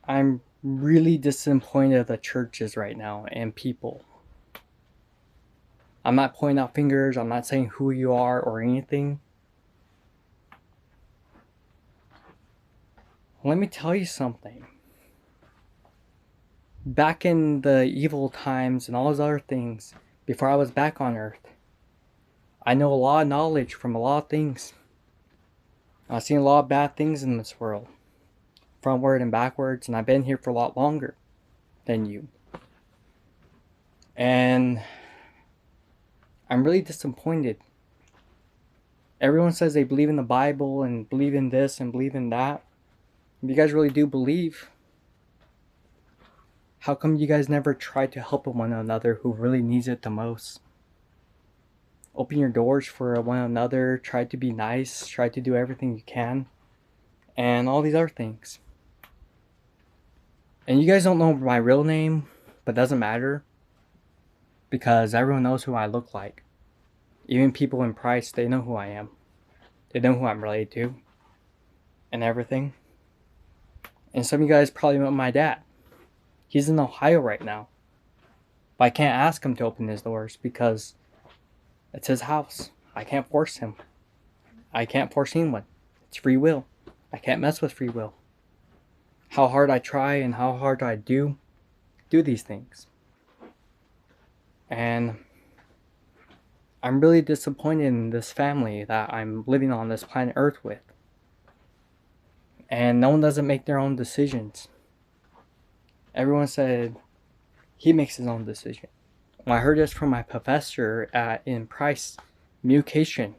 I'm really disappointed at the churches right now and people. I'm not pointing out fingers, I'm not saying who you are or anything. Let me tell you something. Back in the evil times and all those other things, before I was back on Earth, I know a lot of knowledge from a lot of things. I've seen a lot of bad things in this world, frontward and backwards, and I've been here for a lot longer than you. And I'm really disappointed. Everyone says they believe in the Bible and believe in this and believe in that. If you guys really do believe, how come you guys never try to help one another who really needs it the most? Open your doors for one another, try to be nice, try to do everything you can, and all these other things. And you guys don't know my real name, but it doesn't matter because everyone knows who I look like. Even people in Price, they know who I am. They know who I'm related to and everything. And some of you guys probably met my dad. He's in Ohio right now. But I can't ask him to open his doors because it's his house. I can't force him. I can't force anyone. It's free will. I can't mess with free will. How hard I try and how hard I do these things. And I'm really disappointed in this family that I'm living on this planet Earth with. And no one doesn't make their own decisions. Everyone said he makes his own decision. Well, I heard this from my professor in Price, mutation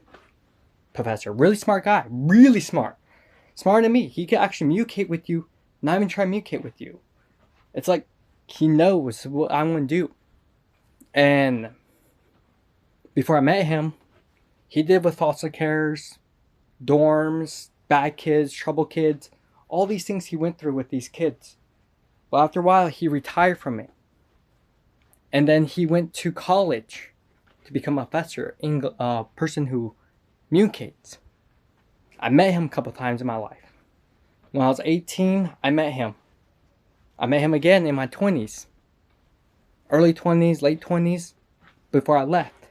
professor. Really smart guy. Really smart. Smarter than me. He could actually mutate with you, not even try to mutate with you. It's like he knows what I'm going to do. And before I met him, he did with foster cares, dorms, bad kids, trouble kids, all these things he went through with these kids. But after a while, he retired from it. And then he went to college to become a professor, a person who communicates. I met him a couple times in my life. When I was 18, I met him. I met him again in my 20s. Early 20s, late 20s, before I left.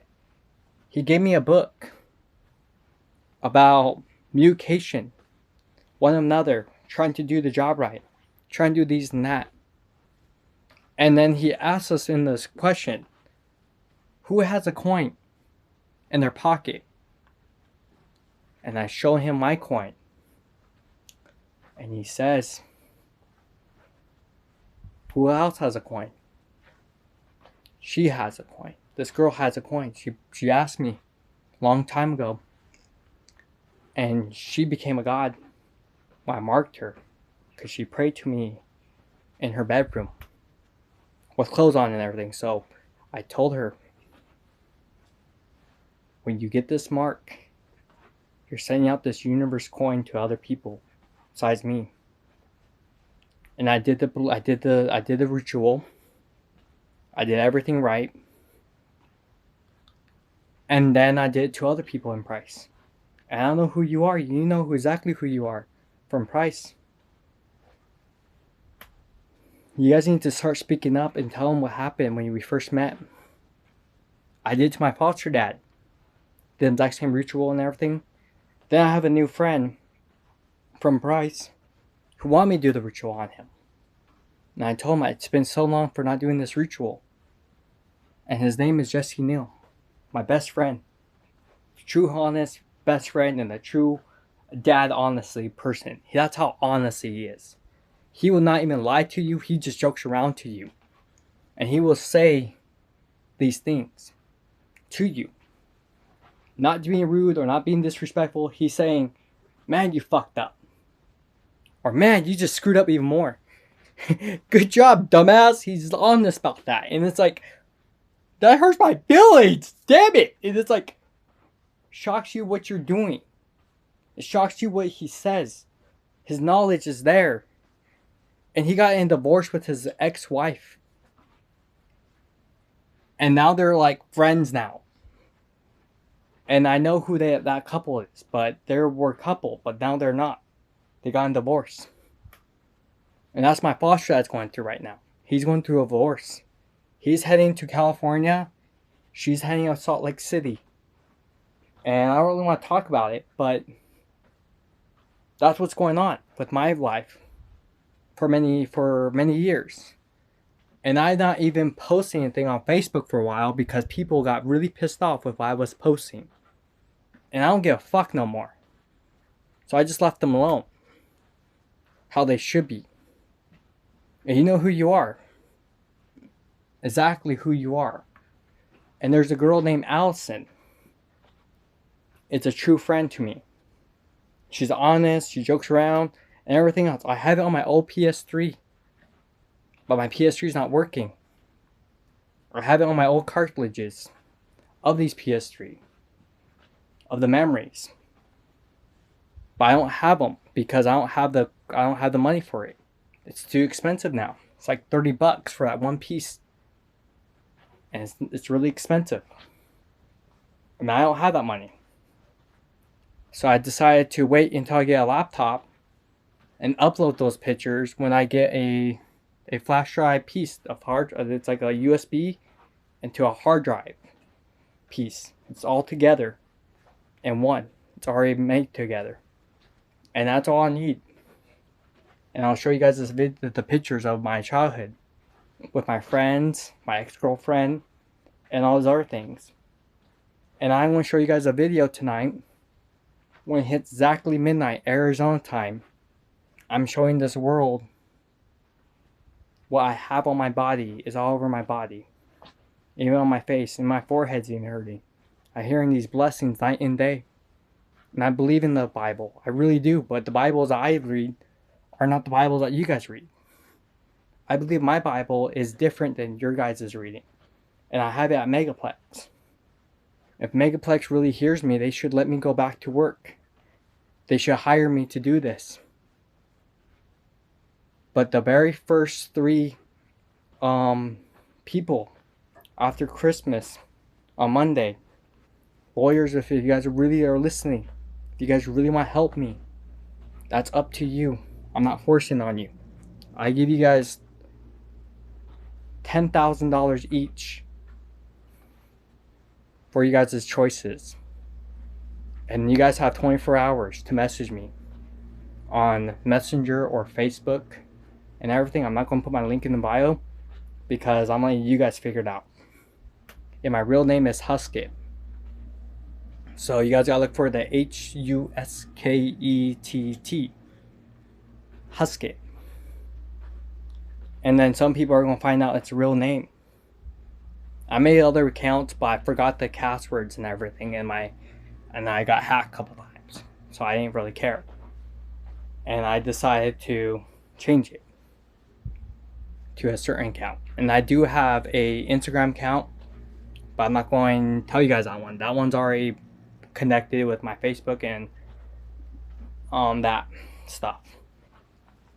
He gave me a book about mutation, one another, trying to do the job right, trying to do these and that. And then he asked us in this question, who has a coin in their pocket? And I show him my coin. And he says, who else has a coin? She has a coin. This girl has a coin. She asked me a long time ago. And she became a god when I marked her. Because she prayed to me in her bedroom. With clothes on and everything. So I told her, when you get this mark, you're sending out this universe coin to other people besides me. And I did the ritual. I did everything right. And then I did it to other people in Price. And I don't know who you are. You know exactly who you are from Price. You guys need to start speaking up and tell them what happened when we first met. I did it to my foster dad. The exact same ritual and everything. Then I have a new friend from Price who wanted me to do the ritual on him. And I told him it's been so long for not doing this ritual. And his name is Jesse Neal, my best friend. True honest best friend and a true dad honestly person. That's how honest he is. He will not even lie to you. He just jokes around to you. And he will say these things to you. Not being rude or not being disrespectful. He's saying, man, you fucked up. Or man, you just screwed up even more. Good job, dumbass. He's honest about that. And it's like, that hurts my feelings. Damn it. And it's like, shocks you what you're doing. It shocks you what he says. His knowledge is there. And he got in a divorce with his ex-wife. And now they're like friends now. And I know who that couple is. But they were a couple. But now they're not. They got in divorce. And that's my foster dad's going through right now. He's going through a divorce. He's heading to California. She's heading to Salt Lake City. And I don't really want to talk about it, but that's what's going on with my life for many years. And I not even posting anything on Facebook for a while because people got really pissed off with what I was posting. And I don't give a fuck no more. So I just left them alone. How they should be. And you know who you are. Exactly who you are. And there's a girl named Allison. It's a true friend to me. She's honest, she jokes around, and everything else. I have it on my old PS3. But my PS3 is not working. I have it on my old cartridges of these PS3. Of the memories. But I don't have them because I don't have the money for it. It's too expensive now. It's like $30 for that one piece. And it's really expensive. I mean, I don't have that money. So I decided to wait until I get a laptop and upload those pictures when I get a flash drive piece of it's like a USB into a hard drive piece. It's all together in one. It's already made together. And that's all I need. And I'll show you guys the pictures of my childhood with my friends, my ex-girlfriend, and all those other things. And I'm going to show you guys a video tonight when it hits exactly midnight Arizona time. I'm showing this world what I have on my body is all over my body. Even on my face, and my forehead's even hurting. I'm hearing these blessings night and day. And I believe in the Bible. I really do. But the Bibles I read are not the Bibles that you guys read. I believe my Bible is different than your guys' reading. And I have it at Megaplex. If Megaplex really hears me, they should let me go back to work. They should hire me to do this. But the very first 3 people after Christmas on Monday, lawyers, if you guys really are listening, if you guys really want to help me, that's up to you. I'm not forcing on you. I give you guys $10,000 each for you guys' choices. And you guys have 24 hours to message me on Messenger or Facebook and everything. I'm not going to put my link in the bio because I'm letting you guys figure it out. And my real name is Huskett. So you guys gotta look for the Huskett. Huskett. And then some people are gonna find out it's a real name. I made other accounts, but I forgot the passwords and everything, and I got hacked a couple times. So I didn't really care. And I decided to change it to a certain account. And I do have a Instagram account, but I'm not going to tell you guys that one. That one's already connected with my Facebook and that stuff.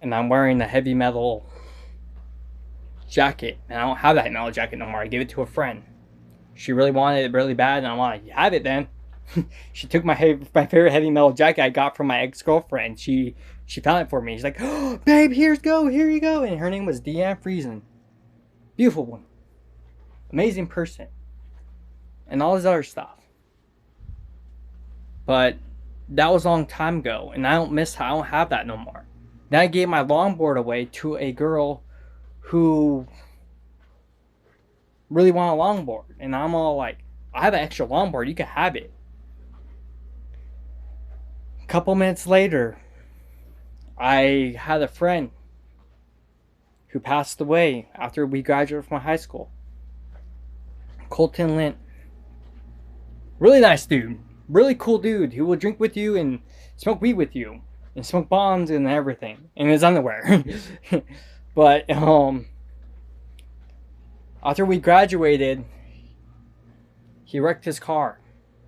And I'm wearing the heavy metal jacket. And I don't have that metal jacket no more. I gave it to a friend. She really wanted it really bad, and I'm like, you have it then. She took my favorite heavy metal jacket I got from my ex-girlfriend. She found it for me. She's like, oh, babe, here you go. And her name was Deanne Friesen. Beautiful woman. Amazing person. And all this other stuff. But that was a long time ago, and I don't have that no more. Then I gave my longboard away to a girl who really wanted a longboard. And I'm all like, I have an extra longboard, you can have it. A couple minutes later, I had a friend who passed away after we graduated from high school. Colton Lint. Really nice dude. Really cool dude. He will drink with you and smoke weed with you. And smoke bonds and everything. In his underwear. But, after we graduated, he wrecked his car.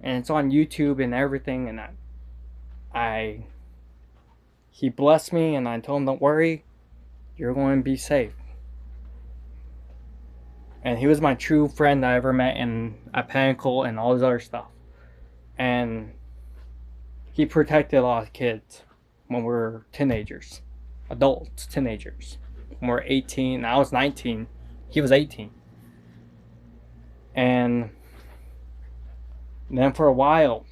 And it's on YouTube and everything. And he blessed me, and I told him, don't worry. You're going to be safe. And he was my true friend I ever met at Pinnacle and all this other stuff. And he protected a lot of kids when we were teenagers. adults, teenagers. We're 18. I was 19. He was 18. And then for a while,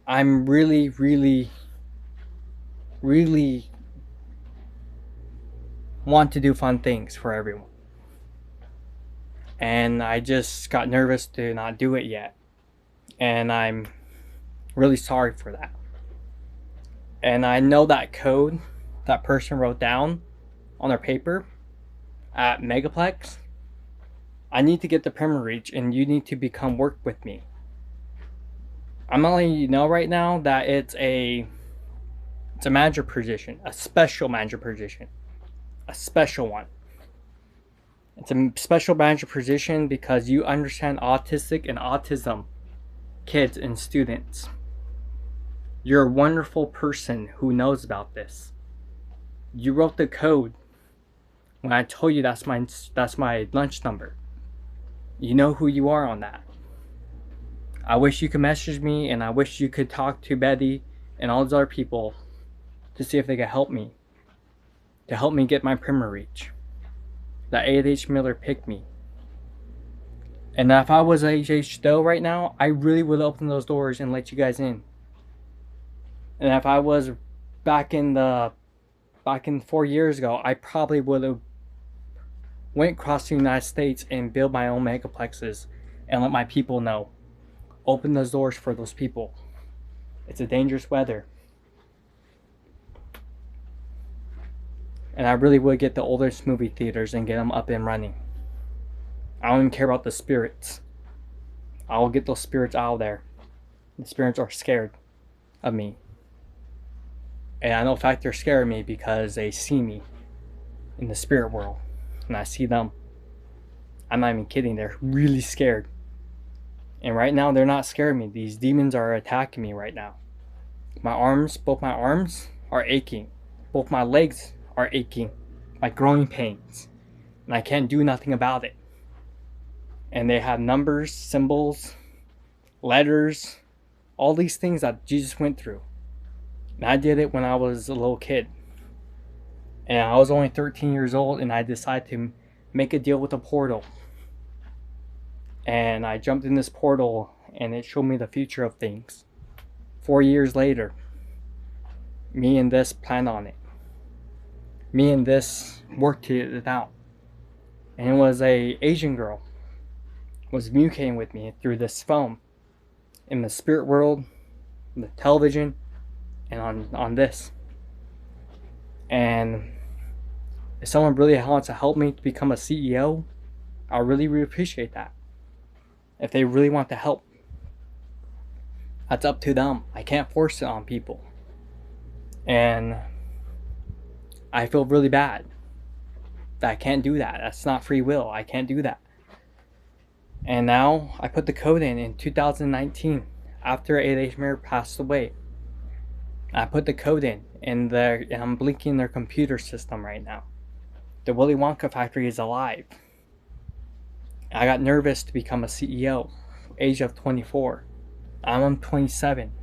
I'm really, really, really want to do fun things for everyone. And I just got nervous to not do it yet. And I'm really sorry for that. And I know that code that person wrote down on their paper at Megaplex. I need to get the Premier Reach, and you need to come work with me. I'm letting you know right now that it's a manager position, a special manager position, a special one. It's a special manager position because you understand autistic and autism kids and students. You're a wonderful person who knows about this. You wrote the code when I told you that's my lunch number. You know who you are on that. I wish you could message me, and I wish you could talk to Betty and all those other people to see if they could help me. To help me get my Premier Reach. That A.H. Miller picked me. And if I was H.H. Stowe right now, I really would open those doors and let you guys in. And if I was back in 4 years ago, I probably would have went across the United States and built my own megaplexes and let my people know. Open those doors for those people. It's a dangerous weather. And I really would get the oldest movie theaters and get them up and running. I don't even care about the spirits. I will get those spirits out of there. The spirits are scared of me. And I know in fact they're scared of me because they see me in the spirit world. And I see them. I'm not even kidding. They're really scared. And right now they're not scaring me. These demons are attacking me right now. Both my arms are aching. Both my legs are aching. Like growing pains. And I can't do nothing about it. And they have numbers, symbols, letters, all these things that Jesus went through. And I did it when I was a little kid. And I was only 13 years old, and I decided to make a deal with a portal. And I jumped in this portal, and it showed me the future of things. 4 years later, me and this planned on it. Me and this worked it out. And it was a Asian girl was communicating with me through this phone in the spirit world, the television, and on this. And if someone really wants to help me to become a CEO, I really appreciate that. If they really want to help, that's up to them. I can't force it on people. And I feel really bad that I can't do that. That's not free will. I can't do that. And now I put the code in 2019 after A.H. Miller passed away. I put the code in and I'm blinking their computer system right now. The Willy Wonka factory is alive. I got nervous to become a CEO, age of 24. I'm 27.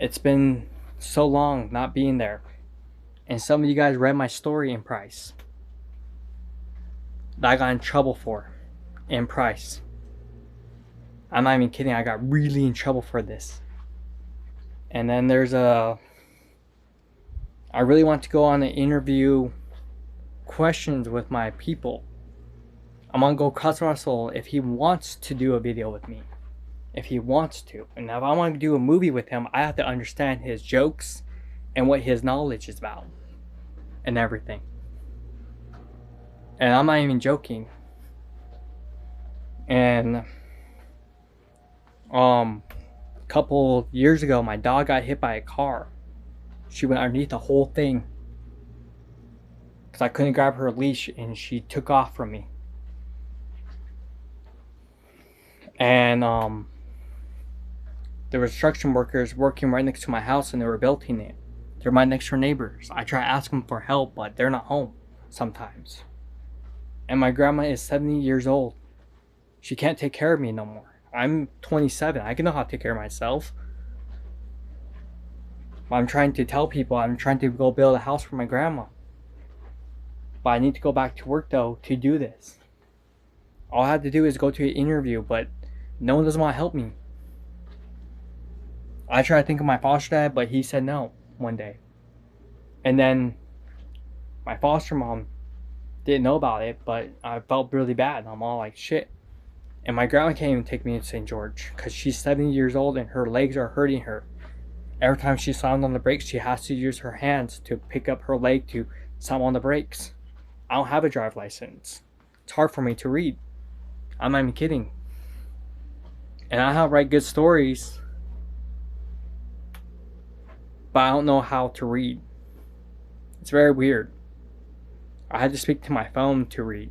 It's been so long not being there. And some of you guys read my story in Price that I got in trouble for in Price. I'm not even kidding. I got really in trouble for this. And then I really want to go on and interview questions with my people. I'm gonna go cuss Russell if he wants to do a video with me. If he wants to. And if I want to do a movie with him, I have to understand his jokes and what his knowledge is about. And everything. And I'm not even joking. And a couple years ago, my dog got hit by a car. She went underneath the whole thing because I couldn't grab her leash, and she took off from me. And there were construction workers working right next to my house, and they were building it. They're my next door neighbors. I try to ask them for help, but they're not home sometimes. And my grandma is 70 years old. She can't take care of me no more. I'm 27. I can know how to take care of myself. But I'm trying to tell people I'm trying to go build a house for my grandma. But I need to go back to work though to do this. All I had to do is go to an interview, but no one doesn't want to help me. I tried to think of my foster dad, but he said no one day. And then my foster mom didn't know about it, but I felt really bad. I'm all like, shit. And my grandma can't even take me to St. George because she's 70 years old and her legs are hurting her. Every time she slams on the brakes, she has to use her hands to pick up her leg to slam on the brakes. I don't have a driver's license. It's hard for me to read. I'm not even kidding. And I know how to write good stories, but I don't know how to read. It's very weird. I had to speak to my phone to read.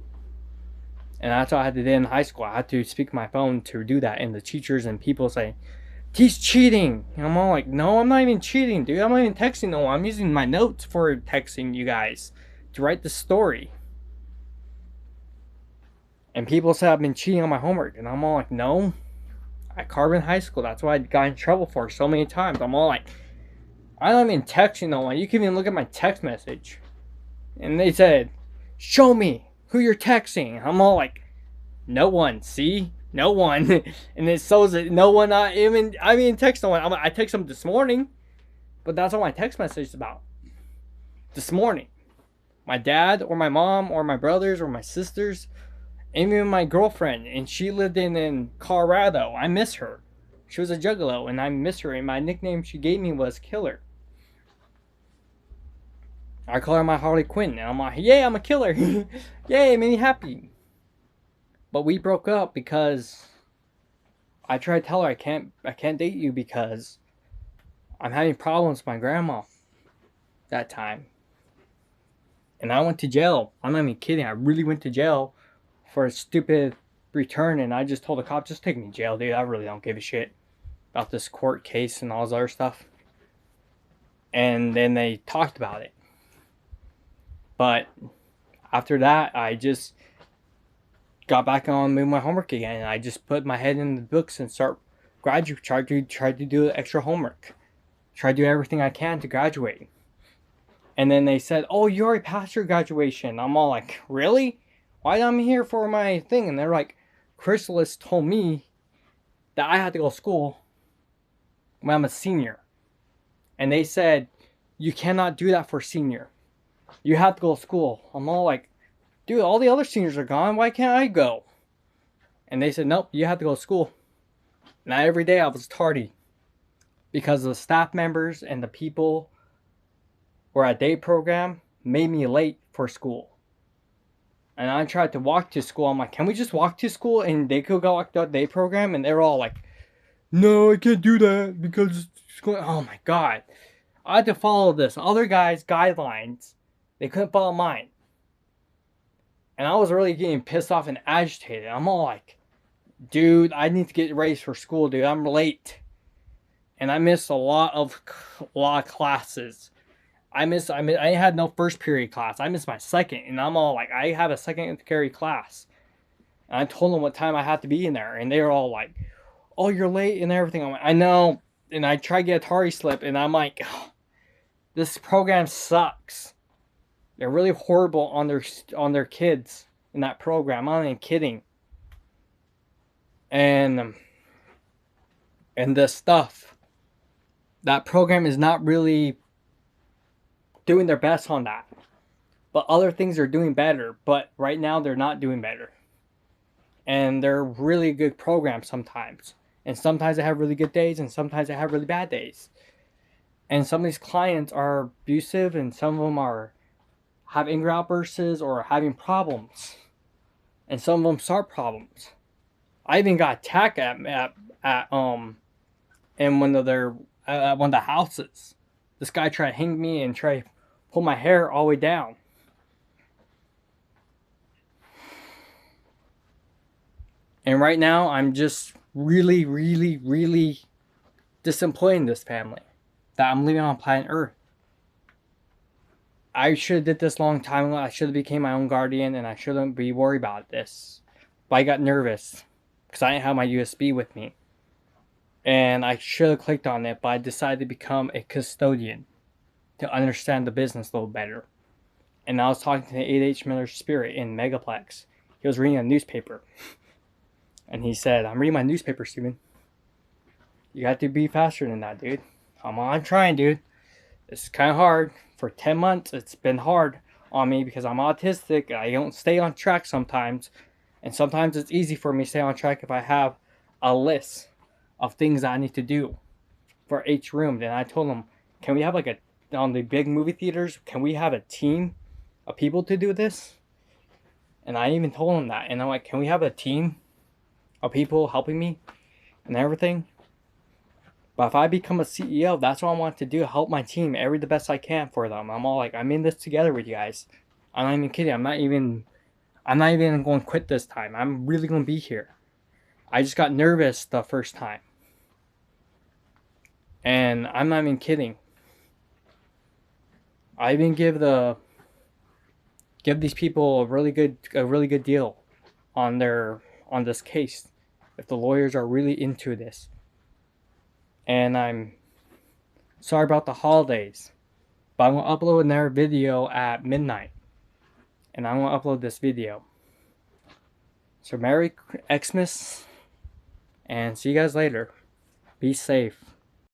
And that's what I had to do in high school. I had to speak to my phone to do that. And the teachers and people say, he's cheating. And I'm all like, no, I'm not even cheating, dude. I'm not even texting no one. I'm using my notes for texting you guys to write the story. And people say I've been cheating on my homework. And I'm all like, no. I carved in high school. That's what I got in trouble for so many times. I'm all like, I'm not even texting no one. You can even look at my text message. And they said, show me who you're texting. I'm all like, no one. See? No one. And it shows that no one, I mean, text no one. I text them this morning. But that's what my text message is about. This morning. My dad or my mom or my brothers or my sisters. Even my girlfriend. And she lived in Colorado. I miss her. She was a juggalo and I miss her. And my nickname she gave me was Killer. I call her my Harley Quinn. And I'm like, yay, I'm a killer. Yay, it made me happy. But we broke up because I tried to tell her I can't date you because I'm having problems with my grandma that time. And I went to jail. I'm not even kidding. I really went to jail for a stupid return. And I just told the cop, just take me to jail, dude. I really don't give a shit about this court case and all this other stuff. And then they talked about it. But after that, I just got back on doing my homework again. And I just put my head in the books and tried to do extra homework. Try to do everything I can to graduate. And then they said, oh, you already passed your graduation. I'm all like, really? Why am I here for my thing? And they're like, Chrysalis told me that I had to go to school when I'm a senior. And they said, you cannot do that for senior. You have to go to school. I'm all like, dude, all the other seniors are gone. Why can't I go? And they said, nope, you have to go to school. Now every day I was tardy. Because the staff members and the people who were at day program made me late for school. And I tried to walk to school. I'm like, can we just walk to school? And they could go walk to day program. And they're all like, no, I can't do that because it's going. Oh my God. I had to follow this other guy's guidelines. They couldn't follow mine. And I was really getting pissed off and agitated. I'm all like, dude, I need to get ready for school, dude. I'm late. And I missed a lot of classes. I had no first period class. I missed my second. And I'm all like, I have a second period class. And I told them what time I had to be in there. And they were all like, oh, you're late and everything. I'm like, I know. And I tried to get a tardy slip. And I'm like, oh, this program sucks. They're really horrible on their kids in that program. I'm not even kidding. And the stuff. That program is not really doing their best on that. But other things are doing better. But right now they're not doing better. And they're really good programs sometimes. And sometimes they have really good days. And sometimes they have really bad days. And some of these clients are abusive. And some of them have anger outbursts or having problems. And some of them start problems. I even got attacked in one of the houses. This guy tried to hang me and try to pull my hair all the way down. And right now, I'm just really, really, really disappointed in this family. That I'm living on planet Earth. I should have did this a long time ago. I should have became my own guardian and I shouldn't be worried about this. But I got nervous. Because I didn't have my USB with me. And I should have clicked on it, but I decided to become a custodian to understand the business a little better. And I was talking to the 8H Miller Spirit in Megaplex. He was reading a newspaper. And he said, I'm reading my newspaper, Steven. You got to be faster than that, dude. I'm trying, dude. It's kind of hard. For 10 months, it's been hard on me because I'm autistic. I don't stay on track sometimes. And sometimes it's easy for me to stay on track if I have a list of things that I need to do for each room. Then I told him, can we have like a, on the big movie theaters, can we have a team of people to do this? And I even told him that. And I'm like, can we have a team of people helping me and everything? But if I become a CEO, that's what I want to do. Help my team the best I can for them. I'm all like, I'm in this together with you guys. I'm not even kidding. I'm not even going to quit this time. I'm really going to be here. I just got nervous the first time. And I'm not even kidding. I even give these people a really good deal on this case if the lawyers are really into this. And I'm sorry about the holidays, but I'm going to upload another video at midnight. And I'm going to upload this video. So Merry Xmas, and see you guys later. Be safe.